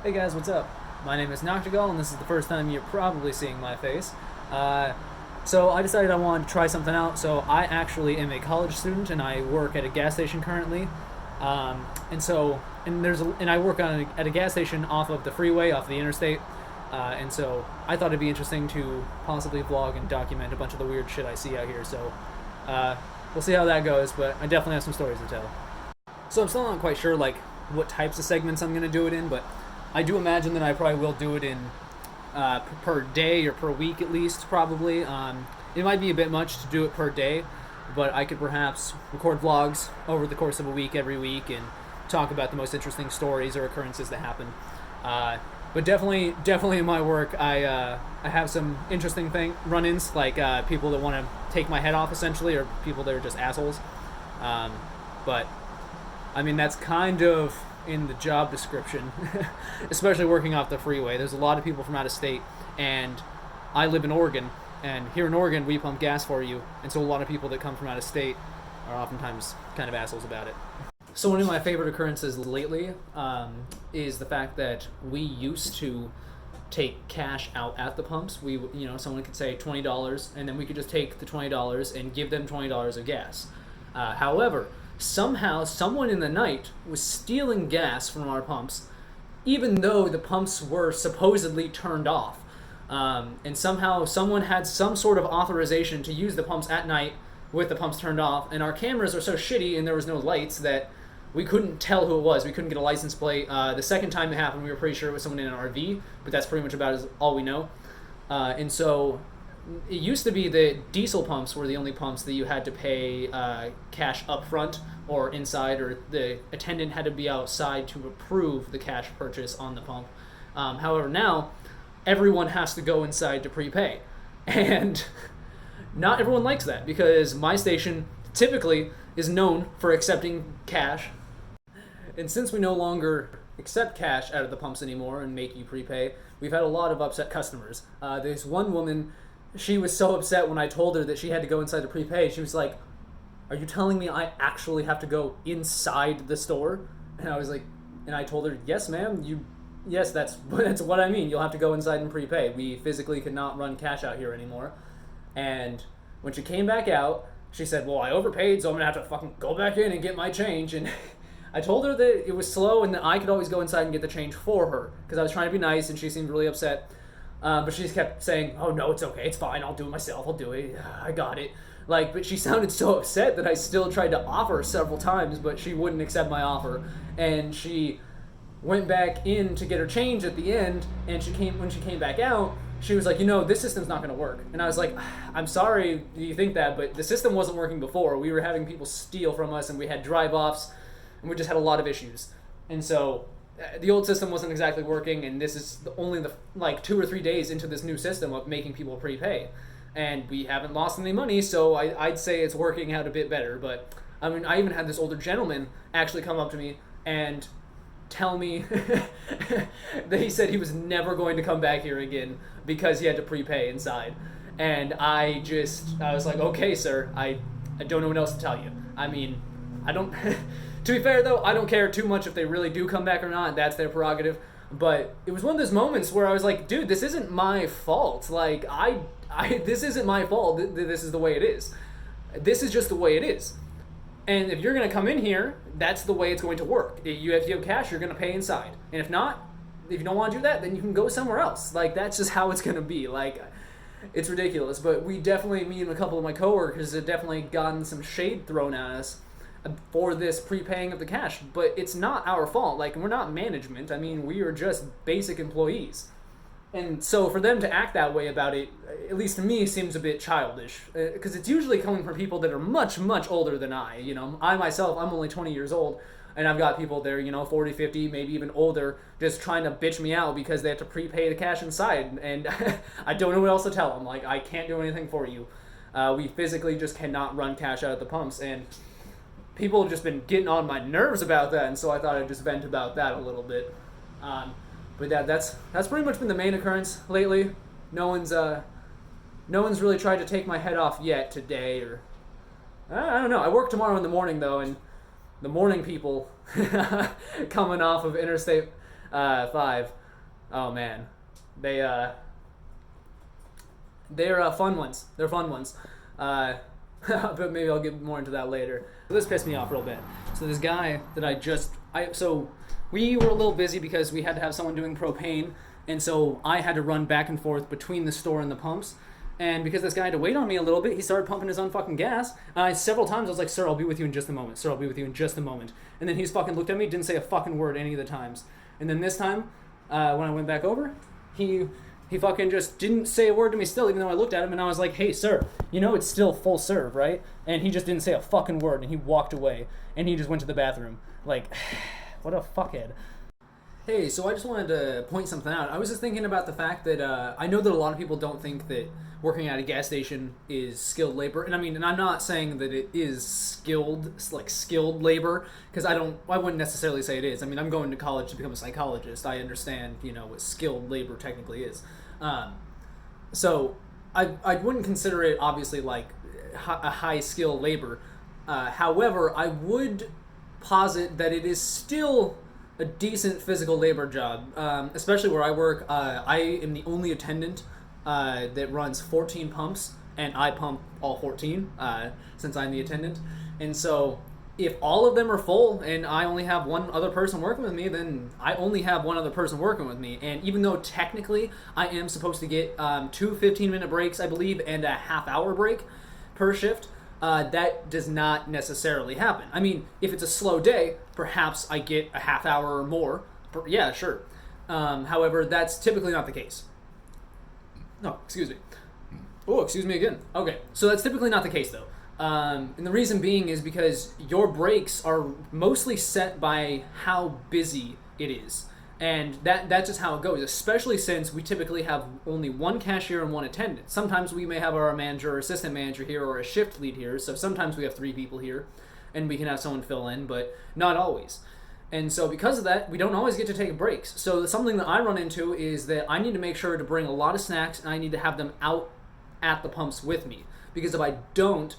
Hey guys, what's up? My name is Noctigal, and this is the first time you're probably seeing my face. So I decided I wanted to try something out. So I actually am a college student, and I work at a gas station currently. And I work at a gas station off of the freeway, off the interstate. And so I thought it'd be interesting to possibly vlog and document a bunch of the weird shit I see out here. So we'll see how that goes, but I definitely have some stories to tell. So I'm still not quite sure like what types of segments I'm gonna do it in, but I do imagine that I probably will do it in per day or per week at least, probably. It might be a bit much to do it per day, but I could perhaps record vlogs over the course of a week every week and talk about the most interesting stories or occurrences that happen. But definitely in my work, I have some interesting run-ins, like people that want to take my head off essentially, or people that are just assholes. But I mean that's kind of in the job description, especially working off the freeway. There's a lot of people from out of state, and I live in Oregon, and here in Oregon we pump gas for you, and so a lot of people that come from out of state are oftentimes kind of assholes about it. So one of my favorite occurrences lately is the fact that we used to take cash out at the pumps. Someone could say $20, and then we could just take the $20 and give them $20 of gas. However, somehow someone in the night was stealing gas from our pumps, even though the pumps were supposedly turned off. And somehow someone had some sort of authorization to use the pumps at night with the pumps turned off, and our cameras are so shitty and there was no lights that we couldn't tell who it was. We couldn't get a license plate. The second time it happened, we were pretty sure it was someone in an RV, but that's pretty much about all we know. And so it used to be that diesel pumps were the only pumps that you had to pay cash up front or inside, or the attendant had to be outside to approve the cash purchase on the pump. However, now everyone has to go inside to prepay. And not everyone likes that, because my station typically is known for accepting cash. And since we no longer accept cash out of the pumps anymore and make you prepay, we've had a lot of upset customers. There's one woman, she was so upset when I told her that she had to go inside to prepay. She was like, "Are you telling me I actually have to go inside the store?" And I told her, "Yes, ma'am, yes, that's what I mean. You'll have to go inside and prepay. We physically could not run cash out here anymore." And when she came back out, she said, "Well, I overpaid, so I'm gonna have to fucking go back in and get my change." And I told her that it was slow and that I could always go inside and get the change for her, because I was trying to be nice, and she seemed really upset. But she just kept saying, "Oh no, it's okay, it's fine, I'll do it myself, I'll do it, I got it." But she sounded so upset that I still tried to offer her several times, but she wouldn't accept my offer. And she went back in to get her change at the end, and when she came back out, she was like, "This system's not going to work." And I was like, "I'm sorry you think that, but the system wasn't working before. We were having people steal from us, and we had drive-offs, and we just had a lot of issues. And so the old system wasn't exactly working, and this is only the 2 or 3 days into this new system of making people prepay. And we haven't lost any money, so I'd say it's working out a bit better." But I mean, I even had this older gentleman actually come up to me and tell me that he said he was never going to come back here again because he had to prepay inside. And I was like, "Okay, sir, I don't know what else to tell you." I mean, I don't to be fair though, I don't care too much if they really do come back or not. That's their prerogative. But it was one of those moments where I was like, "Dude, this isn't my fault. This isn't my fault. This is the way it is. This is just the way it is. And if you're going to come in here, that's the way it's going to work. If you have cash, you're going to pay inside. And if not, if you don't want to do that, then you can go somewhere else. That's just how it's going to be. It's ridiculous." But me and a couple of my coworkers have definitely gotten some shade thrown at us for this prepaying of the cash. But it's not our fault. We're not management. I mean, we are just basic employees. And so for them to act that way about it, at least to me, seems a bit childish. Because it's usually coming from people that are much, much older than I. I myself, I'm only 20 years old. And I've got people there, 40, 50, maybe even older, just trying to bitch me out because they have to prepay the cash inside. And I don't know what else to tell them. I can't do anything for you. We physically just cannot run cash out at the pumps. And people have just been getting on my nerves about that. And so I thought I'd just vent about that a little bit. But that's pretty much been the main occurrence lately. No one's really tried to take my head off yet today, or I don't know. I work tomorrow in the morning though, and the morning people coming off of interstate 5. Oh man, they they're fun ones. They're fun ones. But maybe I'll get more into that later. This pissed me off real bad. So this guy that so we were a little busy because we had to have someone doing propane, and so I had to run back and forth between the store and the pumps. And because this guy had to wait on me a little bit, he started pumping his own fucking gas. Several times I was like, "Sir, I'll be with you in just a moment. Sir, I'll be with you in just a moment." And then he's fucking looked at me, didn't say a fucking word any of the times. And then this time, when I went back over, he fucking just didn't say a word to me still, even though I looked at him and I was like, "Hey, sir, you know it's still full serve, right?" And he just didn't say a fucking word, and he walked away. And he just went to the bathroom. Like, what a fuckhead. Hey, so I just wanted to point something out. I was just thinking about the fact that I know that a lot of people don't think that working at a gas station is skilled labor, and I'm not saying that it is skilled labor, because I wouldn't necessarily say it is. I mean, I'm going to college to become a psychologist. I understand, what skilled labor technically is. So I wouldn't consider it obviously like a high skill labor. However, I would posit that it is still a decent physical labor job, especially where I work. I am the only attendant that runs 14 pumps, and I pump all 14 since I'm the attendant. And so if all of them are full and I only have one other person working with me, then I only have one other person working with me. And even though technically I am supposed to get 2 15-minute breaks, I believe, and a half-hour break per shift, that does not necessarily happen. I mean, if it's a slow day, perhaps I get a half hour or more. Yeah, sure. However, that's typically not the case. No, excuse me. Oh, excuse me again. Okay, so that's typically not the case, though. And the reason being is because your breaks are mostly set by how busy it is. And that's just how it goes, especially since we typically have only one cashier and one attendant. Sometimes we may have our manager or assistant manager here or a shift lead here, so sometimes we have 3 people here and we can have someone fill in, but not always. And so because of that, we don't always get to take breaks. So something that I run into is that I need to make sure to bring a lot of snacks, and I need to have them out at the pumps with me. Because if I don't,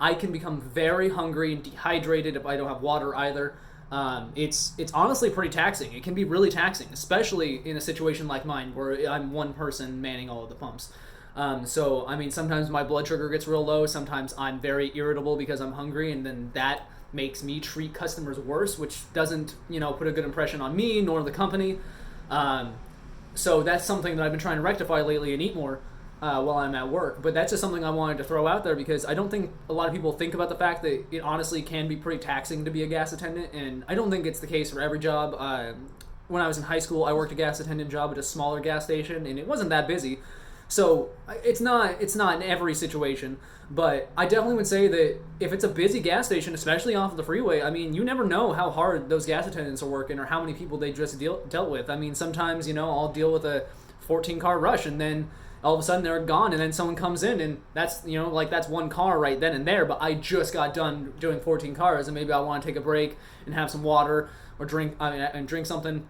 I can become very hungry and dehydrated if I don't have water either. It's honestly pretty taxing. It can be really taxing, especially in a situation like mine where I'm one person manning all of the pumps. So, I mean, sometimes my blood sugar gets real low. Sometimes I'm very irritable because I'm hungry, and then that makes me treat customers worse, which doesn't, put a good impression on me nor the company. So that's something that I've been trying to rectify lately and eat more while I'm at work. But that's just something I wanted to throw out there because I don't think a lot of people think about the fact that it honestly can be pretty taxing to be a gas attendant, and I don't think it's the case for every job. When I was in high school, I worked a gas attendant job at a smaller gas station, and it wasn't that busy. So it's not in every situation, but I definitely would say that if it's a busy gas station, especially off of the freeway, I mean, you never know how hard those gas attendants are working or how many people they just dealt with. I mean, sometimes, I'll deal with a 14-car rush, and then all of a sudden they're gone, and then someone comes in, and that's, that's one car right then and there, but I just got done doing 14 cars, and maybe I want to take a break and have some water or drink something,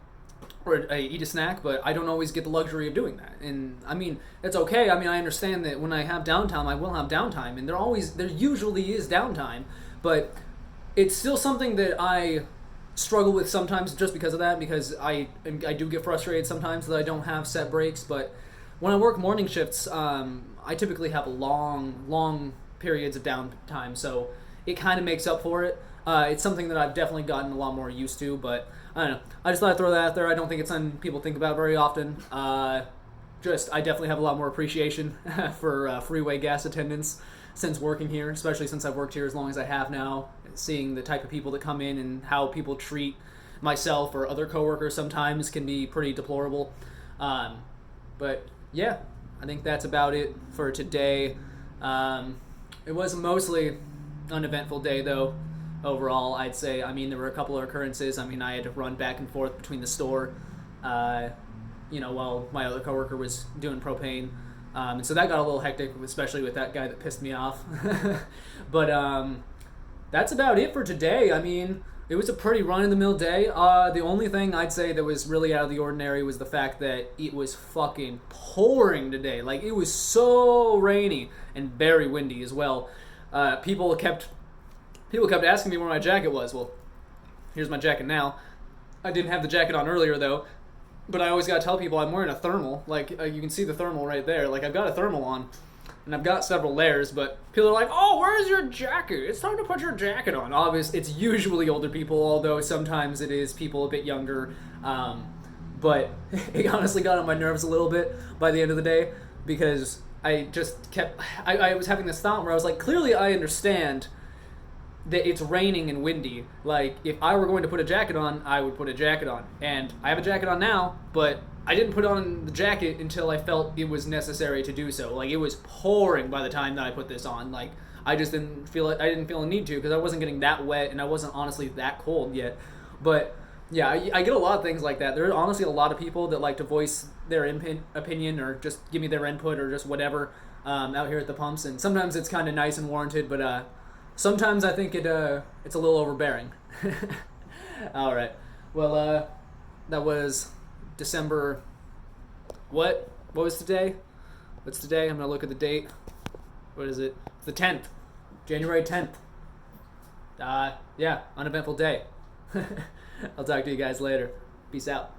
or eat a snack, but I don't always get the luxury of doing that. And I mean, it's okay. I mean, I understand that when I have downtime, I will have downtime, and there usually is downtime, but it's still something that I struggle with sometimes just because of that, because I do get frustrated sometimes that I don't have set breaks. But when I work morning shifts, I typically have long periods of downtime, so it kind of makes up for it. It's something that I've definitely gotten a lot more used to, but I don't know. I just thought I'd throw that out there. I don't think it's something people think about very often. I definitely have a lot more appreciation for freeway gas attendants since working here, especially since I've worked here as long as I have now, seeing the type of people that come in and how people treat myself or other coworkers sometimes can be pretty deplorable. But yeah, I think that's about it for today. It was mostly an uneventful day, though. Overall, I'd say. I mean, there were a couple of occurrences. I mean, I had to run back and forth between the store, while my other coworker was doing propane. And so that got a little hectic, especially with that guy that pissed me off. But that's about it for today. I mean, it was a pretty run-of-the-mill day. The only thing I'd say that was really out of the ordinary was the fact that it was fucking pouring today. Like, it was so rainy and very windy as well. People kept asking me where my jacket was. Well, here's my jacket now. I didn't have the jacket on earlier, though, But I always gotta tell people I'm wearing a thermal. Like you can see the thermal right there. Like I've got a thermal on, and I've got several layers. But people are like, "Oh, where's your jacket? It's time to put your jacket on." Obviously, it's usually older people, although sometimes it is people a bit younger. But it honestly got on my nerves a little bit by the end of the day because I just kept. I was having this thought where I was like, clearly I understand that it's raining and windy. Like, if I were going to put a jacket on, I would put a jacket on. And I have a jacket on now, but I didn't put on the jacket until I felt it was necessary to do so. Like, it was pouring by the time that I put this on. Like, I just didn't feel it. I didn't feel a need to because I wasn't getting that wet and I wasn't honestly that cold yet. But yeah, I get a lot of things like that. There are honestly a lot of people that like to voice their opinion or just give me their input or just whatever out here at the pumps. And sometimes it's kind of nice and warranted, but sometimes I think it's a little overbearing. All right. Well, that was December. What? What was today? What's today? I'm gonna look at the date. What is it? It's the 10th. January 10th. Yeah, uneventful day. I'll talk to you guys later. Peace out.